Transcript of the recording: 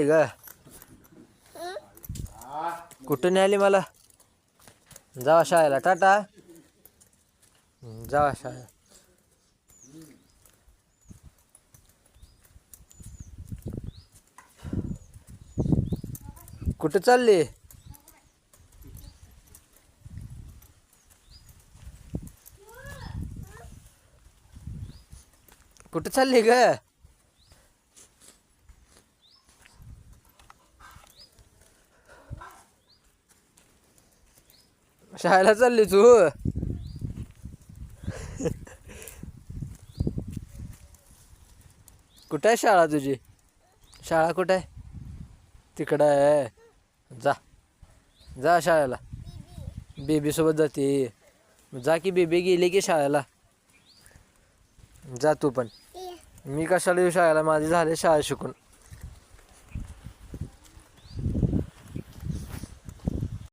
ग कुठं न्याली मला जावा शाळेला टाटा जावा शाळेला कुठं चालली कुठं चालली ग शाळेला चालली तू कुठं आहे शाळा तुझी शाळा कुठं आहे तिकडं आहे जा जा शाळेला बेबीसोबत जाते जा की बेबी गेली की शाळेला जा तू पण मी कशाला येऊ शाळेला माझी झाले शाळा शिकून